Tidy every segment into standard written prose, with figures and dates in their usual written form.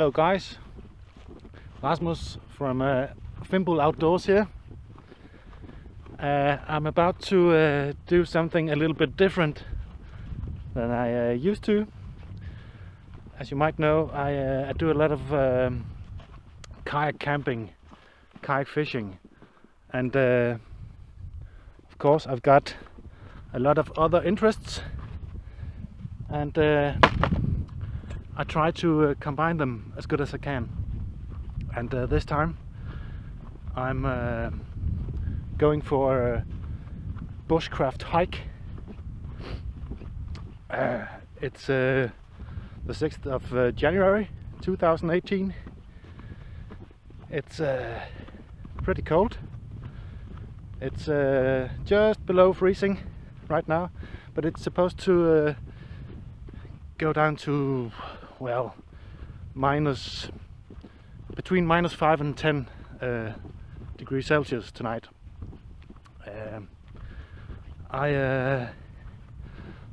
Hello guys, Rasmus from Fimbul Outdoors here. I'm about to do something a little bit different than I used to. As you might know, I do a lot of kayak camping, kayak fishing, and of course I've got a lot of other interests, and I try to combine them as good as I can. And this time I'm going for a Bushcraft Hike. It's the 6th of January 2018. It's pretty cold. It's just below freezing right now, but it's supposed to go down to, well, between -5 and 10 degrees Celsius tonight. I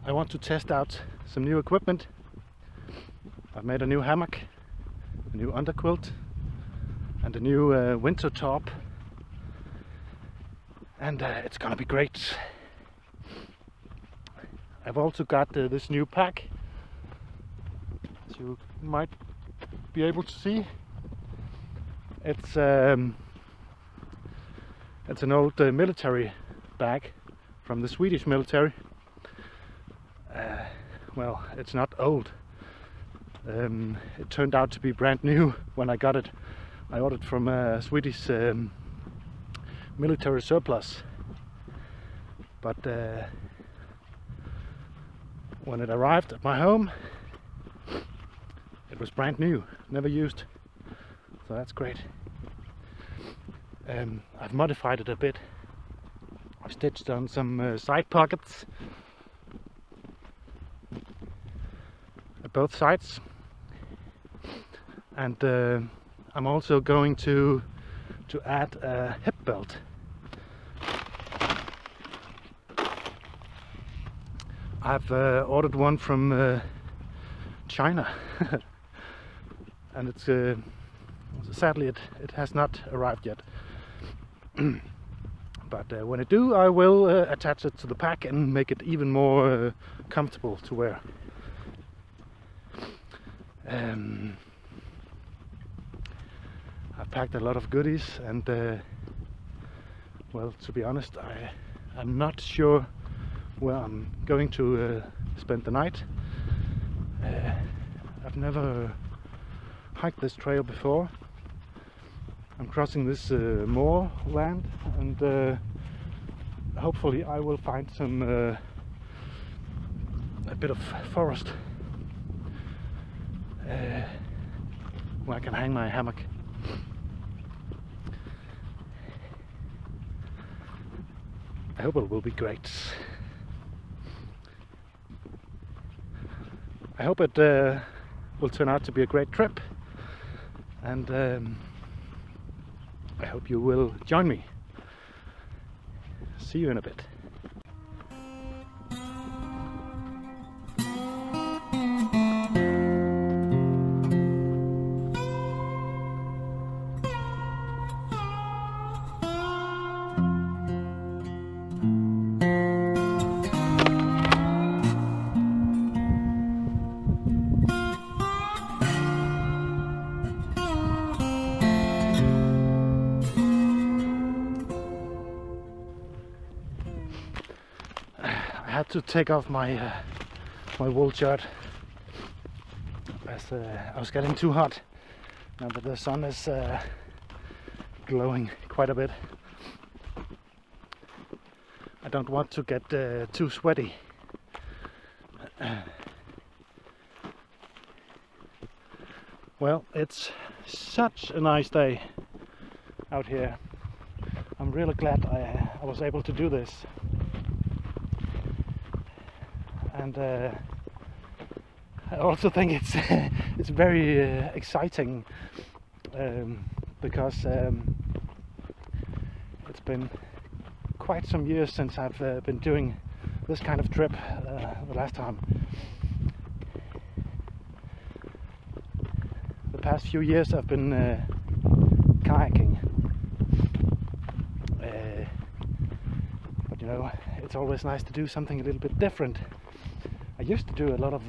want to test out some new equipment. I've made a new hammock, a new underquilt, and a new winter top, and it's gonna be great. I've also got this new pack, as you might be able to see. It's an old military bag from the Swedish military. Well, it's not old. It turned out to be brand new when I got it. I ordered from a Swedish military surplus, but when it arrived at my home, it was brand new, never used, so that's great. I've modified it a bit. I've stitched on some side pockets at both sides, and I'm also going to add a hip belt. I've ordered one from China, and it's sadly it has not arrived yet. But when it do, I will attach it to the pack and make it even more comfortable to wear. I've packed a lot of goodies, and well, to be honest, I'm not sure where I'm going to spend the night. I've never hiked this trail before. I'm crossing this moorland, and hopefully I will find some a bit of forest where I can hang my hammock. I hope it will be great. I hope it will turn out to be a great trip, and I hope you will join me. See you in a bit. I had to take off my my wool shirt as I was getting too hot now that the sun is glowing quite a bit. I don't want to get too sweaty. Well, it's such a nice day out here. I'm really glad I was able to do this. And I also think it's very exciting, because it's been quite some years since I've been doing this kind of trip. The last time past few years I've been kayaking. But you know, it's always nice to do something a little bit different. I used to do a lot of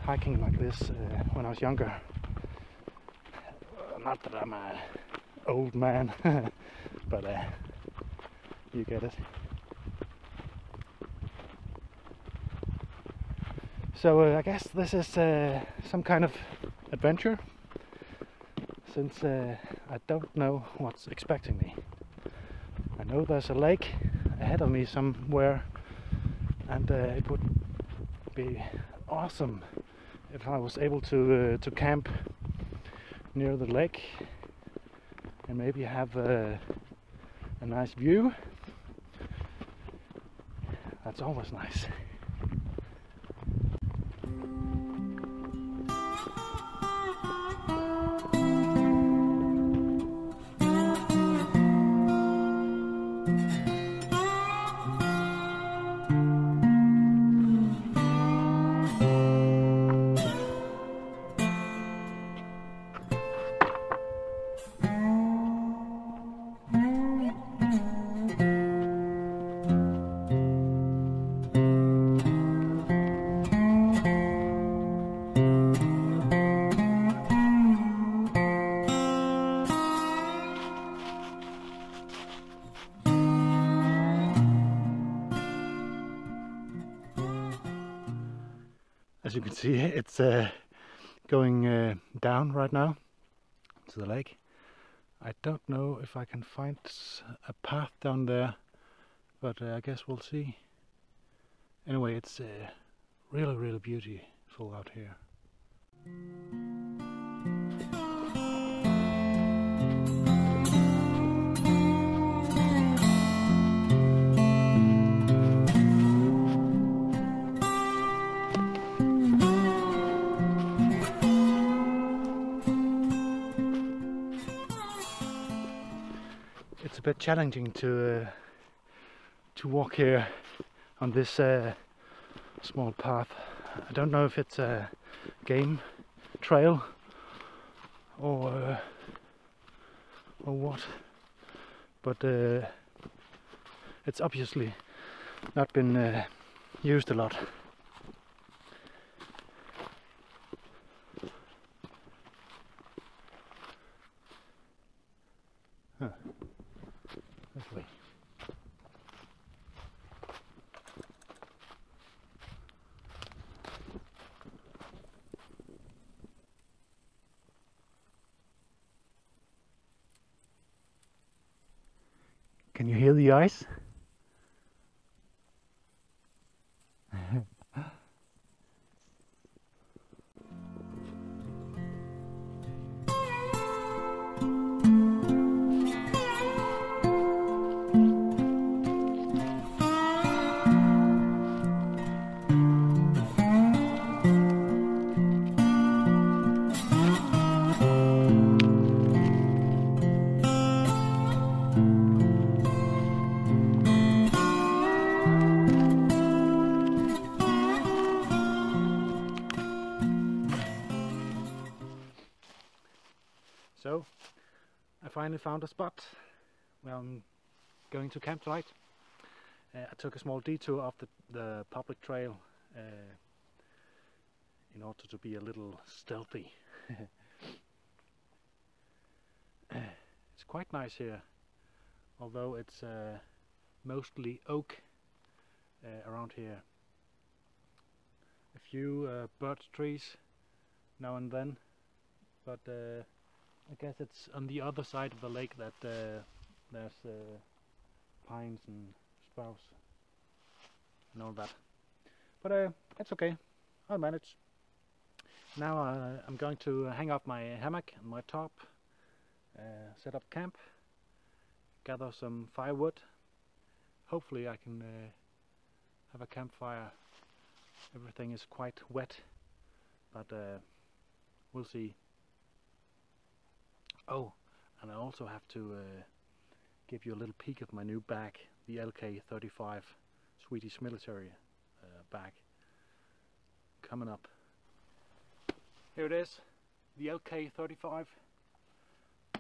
hiking like this when I was younger. Not that I'm an old man, but you get it. So I guess this is some kind of adventure, since I don't know what's expecting me. I know there's a lake ahead of me somewhere, and it would be awesome if I was able to camp near the lake and maybe have a nice view. That's always nice. As you can see, it's going down right now to the lake. I don't know if I can find a path down there, but I guess we'll see. Anyway, it's really, really beautiful out here. It's a bit challenging to walk here on this small path. I don't know if it's a game trail or what, but it's obviously not been used a lot. Huh. This way. Can you hear the ice? So, I finally found a spot where I'm going to camp tonight. I took a small detour off the public trail in order to be a little stealthy. It's quite nice here, although it's mostly oak around here. A few birch trees now and then, but I guess it's on the other side of the lake that there's pines and spruce and all that. But it's okay, I'll manage. Now I'm going to hang up my hammock and my top, set up camp, gather some firewood. Hopefully I can have a campfire. Everything is quite wet, but we'll see. Oh, and I also have to give you a little peek of my new bag, the LK-35 Swedish military bag. Coming up. Here it is. the LK35.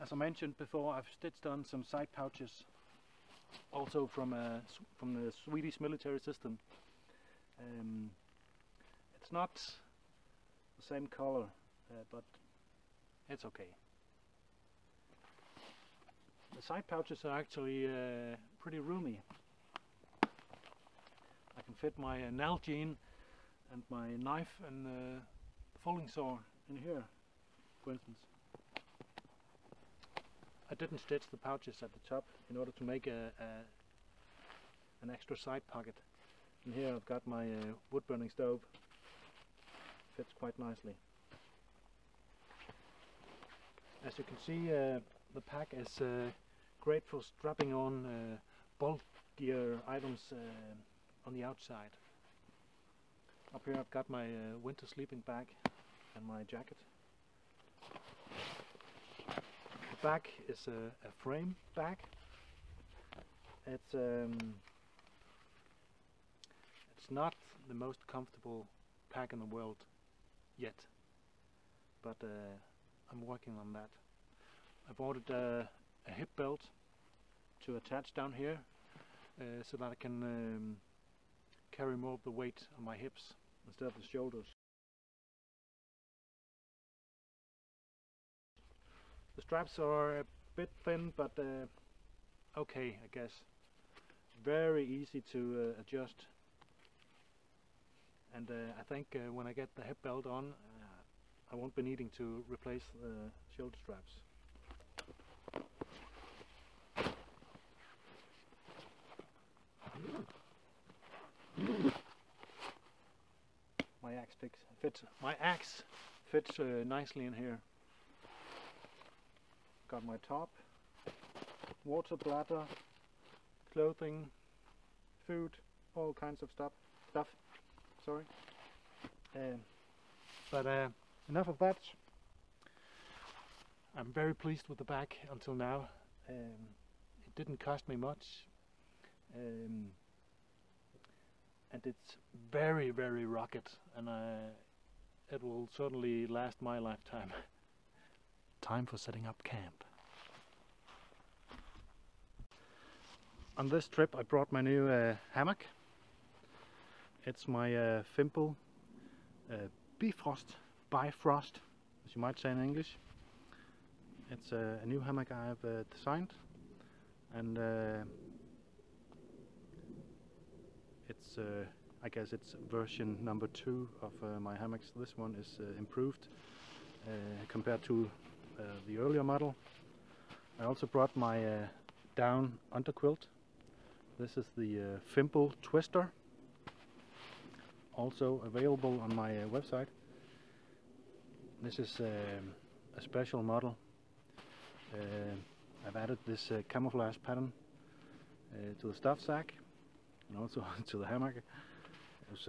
As I mentioned before, I've stitched on some side pouches, also from the Swedish military system. It's not the same color, but it's okay. The side pouches are actually pretty roomy. I can fit my Nalgene and my knife and folding saw in here, for instance. I didn't stitch the pouches at the top in order to make an extra side pocket. And here I've got my wood burning stove. Fits quite nicely. As you can see, the pack is great for strapping on bulk gear items on the outside. Up here I've got my winter sleeping bag and my jacket. The bag is a frame bag. It's not the most comfortable pack in the world yet, but I'm working on that. I've ordered a hip belt to attach down here so that I can carry more of the weight on my hips instead of the shoulders. The straps are a bit thin, but okay, I guess. Very easy to adjust. And I think when I get the hip belt on, I won't be needing to replace the shoulder straps. My axe fits nicely in here. Got my top, water bladder, clothing, food, all kinds of stuff. Sorry. But enough of that. I'm very pleased with the bag until now. It didn't cost me much, and it's very, very rugged, and it will certainly last my lifetime. Time for setting up camp. On this trip I brought my new hammock. It's my Fimbul Bifrost, as you might say in English. It's a new hammock I have designed, and it's I guess it's version number 2 of my hammocks. This one is improved compared to the earlier model. I also brought my down underquilt. This is the Fimbul Twister, also available on my website. This is a special model. I've added this camouflage pattern to the stuff sack and also to the hammock. There's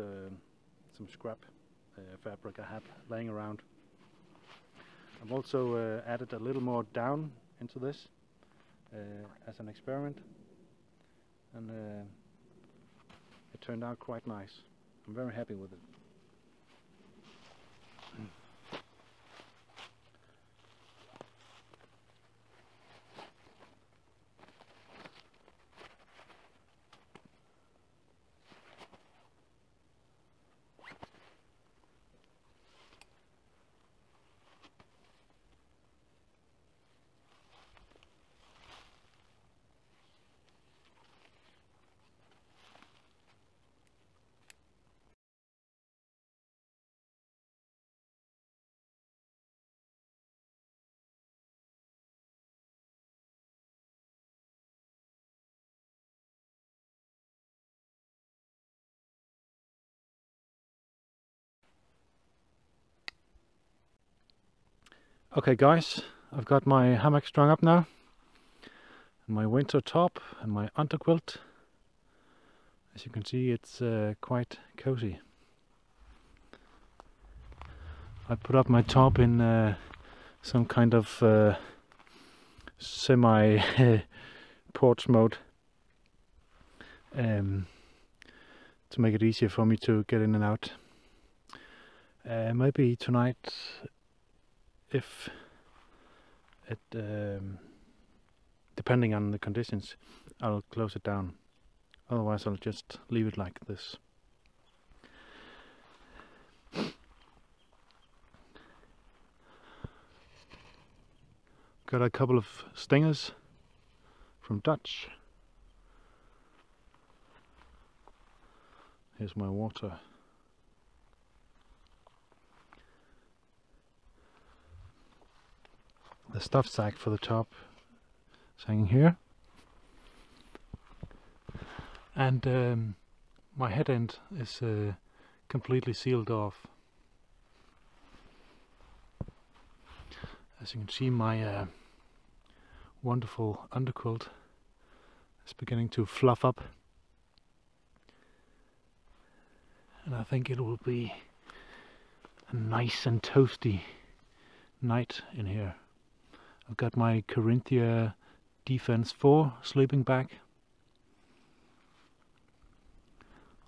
some scrap fabric I had laying around. I've also added a little more down into this as an experiment, and it turned out quite nice. I'm very happy with it. Okay guys, I've got my hammock strung up now, and my winter top and my underquilt. As you can see, it's quite cozy. I put up my top in some kind of semi porch mode to make it easier for me to get in and out. Maybe tonight if it, depending on the conditions, I'll close it down. Otherwise I'll just leave it like this. Got a couple of stingers from Dutch. Here's my water. The stuff sack for the top is hanging here. And my head end is completely sealed off. As you can see, my wonderful underquilt is beginning to fluff up, and I think it will be a nice and toasty night in here. I've got my Corinthia Defense 4 sleeping bag,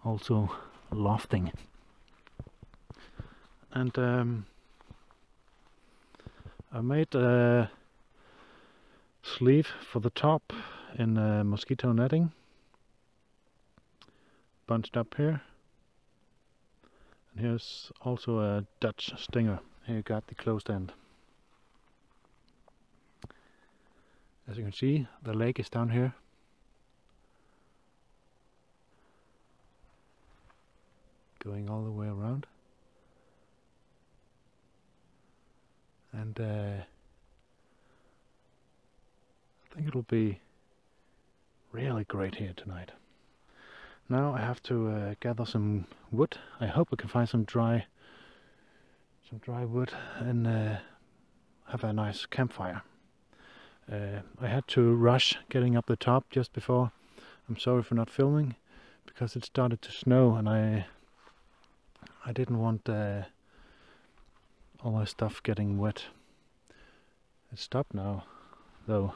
also lofting, and I made a sleeve for the top in mosquito netting, bunched up here, and here's also a Dutch stinger. Here you got the closed end. As you can see, the leg is down here. Going all the way around. And I think it'll be really great here tonight. Now I have to gather some wood. I hope I can find some dry wood and have a nice campfire. I had to rush getting up the top just before. I'm sorry for not filming because it started to snow, and I didn't want all my stuff getting wet. It stopped now, though.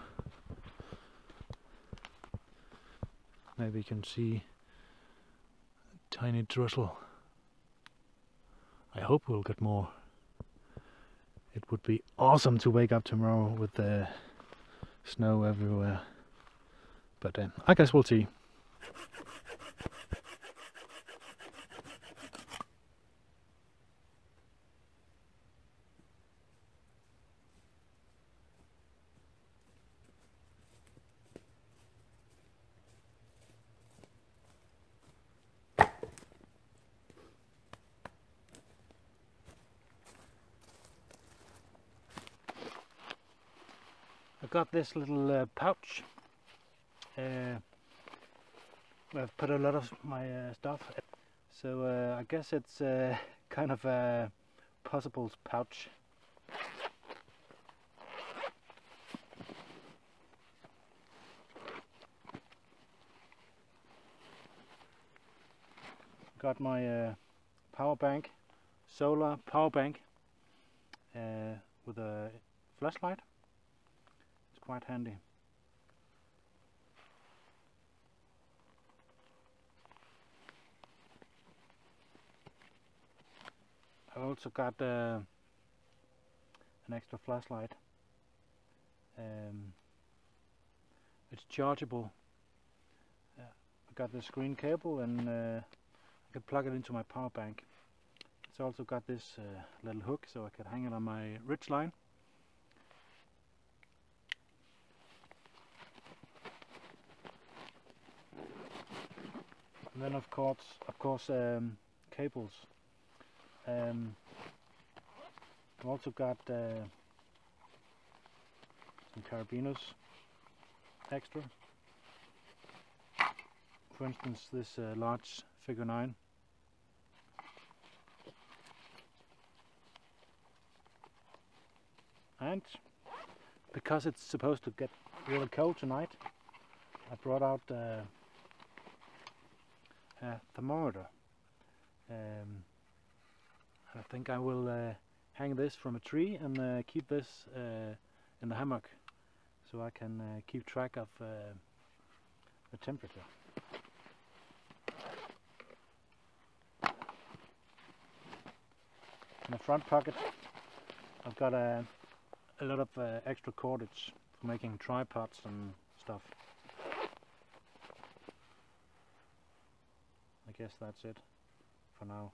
Maybe you can see a tiny drizzle. I hope we'll get more. It would be awesome to wake up tomorrow with the snow everywhere, but I guess we'll see. I've got this little pouch. I've put a lot of my stuff, so I guess it's kind of a possibles pouch. Got my power bank, solar power bank with a flashlight. Quite handy. I've also got an extra flashlight. It's chargeable. I got the screen cable, and I can plug it into my power bank. It's also got this little hook, so I can hang it on my ridge line. And then of course cables. I've also got some carabiners extra. For instance, this large figure 9. And because it's supposed to get really cold tonight, I brought out a thermometer. I think I will hang this from a tree and keep this in the hammock, so I can keep track of the temperature. In the front pocket I've got a a lot of extra cordage for making tripods and stuff. I guess that's it for now.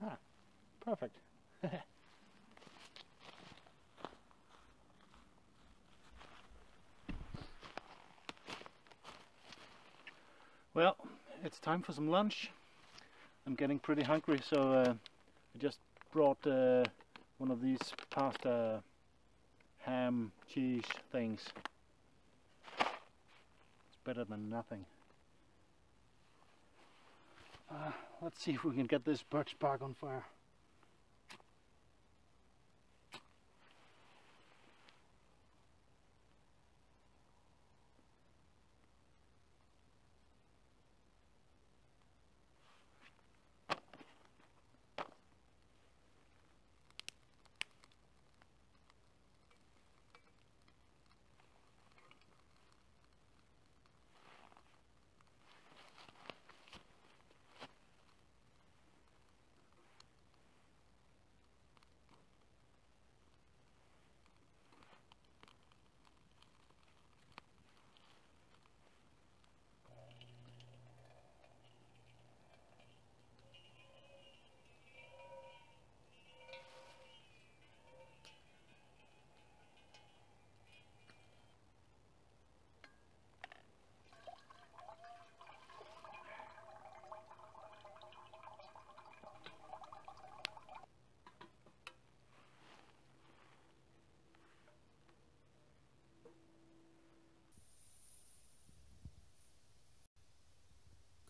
Ah, perfect. Well, it's time for some lunch. I'm getting pretty hungry, so I just brought one of these pasta ham cheese things. It's better than nothing. Let's see if we can get this birch bark on fire.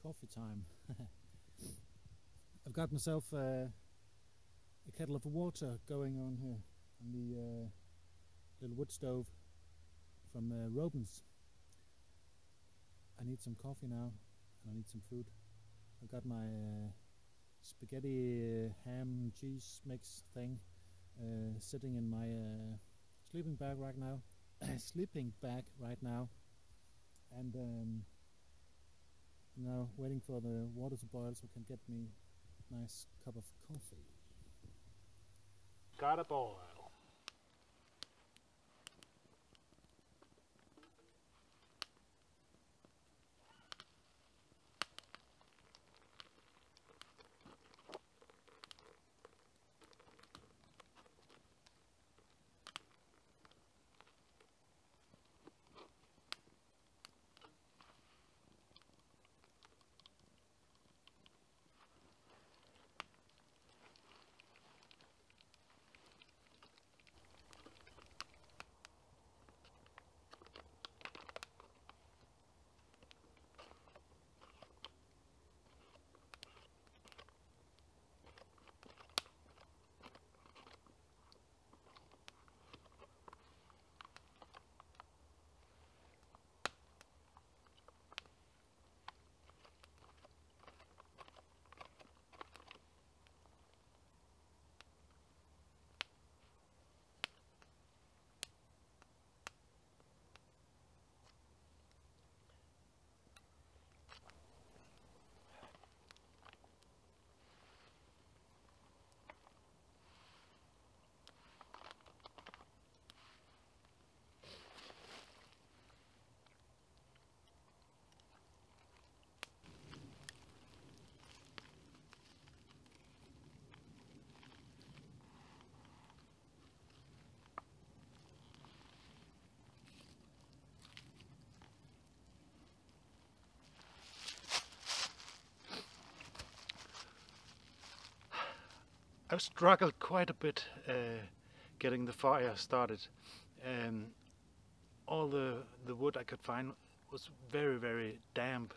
Coffee time. I've got myself a kettle of water going on here on the little wood stove from Robin's. I need some coffee now, and I need some food. I've got my spaghetti ham cheese mix thing sitting in my sleeping bag right now. And now waiting for the water to boil so I can get me a nice cup of coffee. Gotta boil. I've struggled quite a bit getting the fire started. All the wood I could find was very damp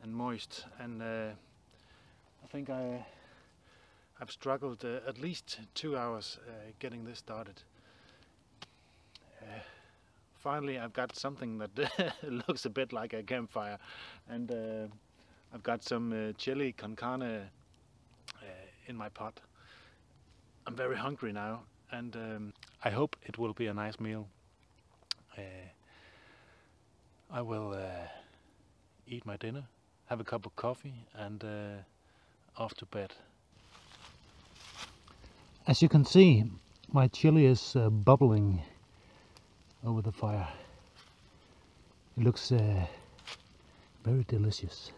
and moist, and I think I've struggled at least 2 hours getting this started. Finally I've got something that looks a bit like a campfire, and I've got some chili con carne in my pot. I'm very hungry now, and I hope it will be a nice meal. I will eat my dinner, have a cup of coffee, and off to bed. As you can see, my chili is bubbling over the fire. It looks very delicious.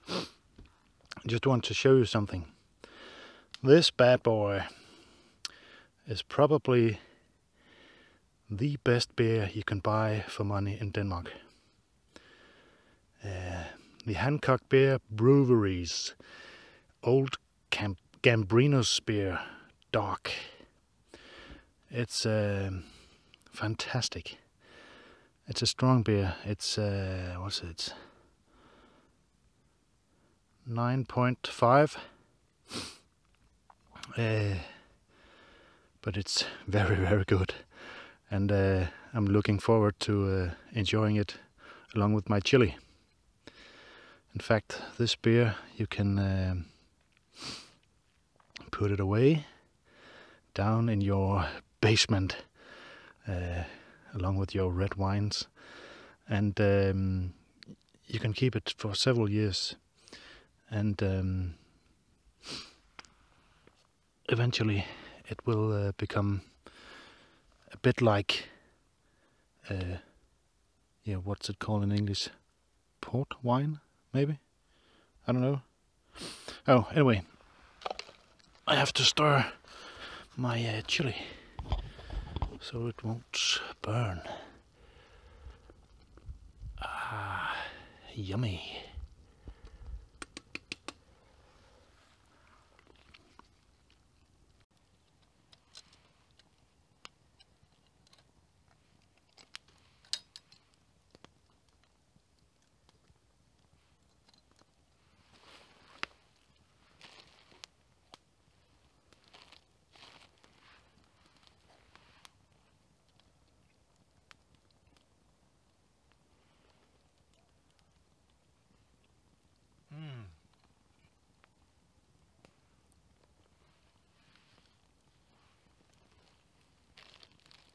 I just want to show you something. This bad boy is probably the best beer you can buy for money in Denmark. The Hammock Beer Brewery's Old Gambrinus beer, dark. It's fantastic. It's a strong beer. It's what's it? 9.5. But it's very, very good, and I'm looking forward to enjoying it along with my chili. In fact, this beer you can put it away down in your basement along with your red wines, and you can keep it for several years, and eventually it will become a bit like yeah, what's it called in English? Port wine, maybe? I don't know. Oh, anyway, I have to stir my chili so it won't burn. Ah, yummy.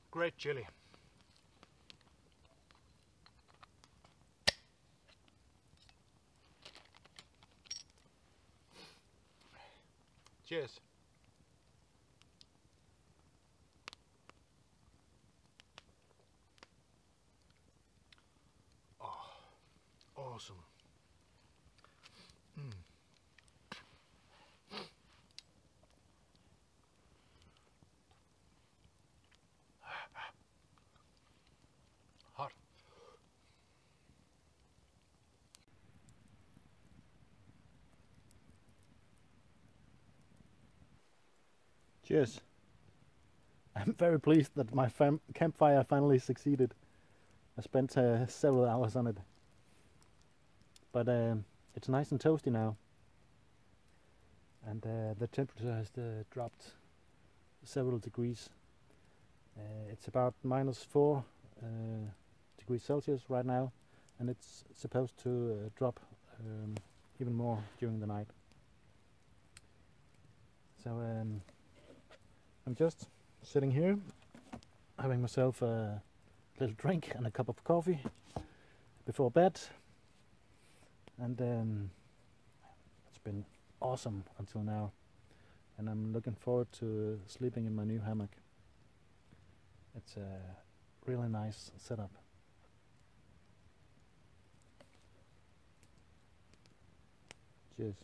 Great chili. Cheers. Oh, awesome. Hot. Cheers. I'm very pleased that my campfire finally succeeded. I spent several hours on it. But it's nice and toasty now. And the temperature has dropped several degrees. It's about -4 degrees Celsius right now, and it's supposed to drop even more during the night. So I'm just sitting here having myself a little drink and a cup of coffee before bed, and it's been awesome until now, and I'm looking forward to sleeping in my new hammock. It's a really nice setup. Cheers.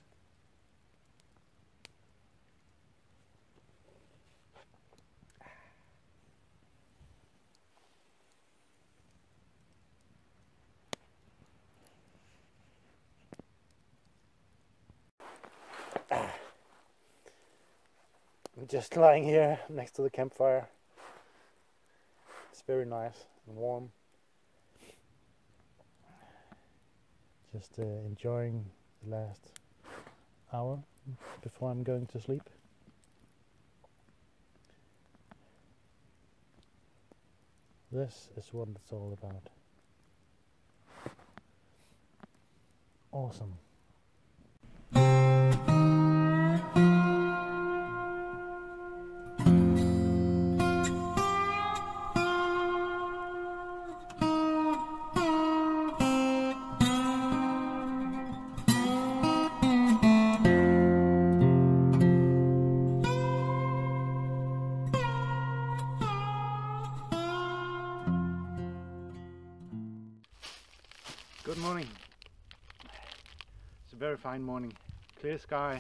I'm just lying here next to the campfire. It's very nice and warm. Just enjoying the last hour before I'm going to sleep. This is what it's all about. Awesome. It's a very fine morning, clear sky.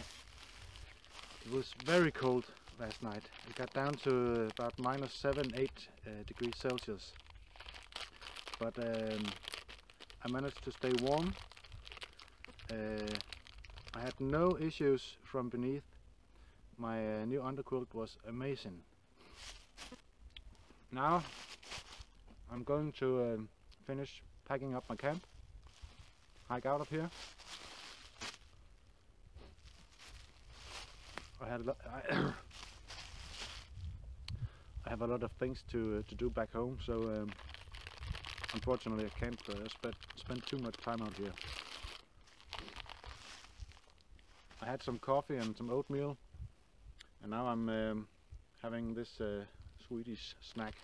It was very cold last night. It got down to about -7-8 degrees Celsius. But I managed to stay warm. I had no issues from beneath. My new underquilt was amazing. Now I'm going to finish packing up my camp, hike out of here. I have a lot of things to do back home, so unfortunately I can't spend too much time out here. I had some coffee and some oatmeal, and now I'm having this Swedish snack.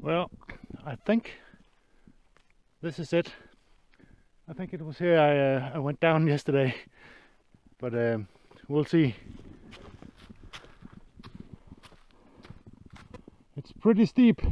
Well, I think this is it. I think it was here I went down yesterday, but we'll see. It's pretty steep.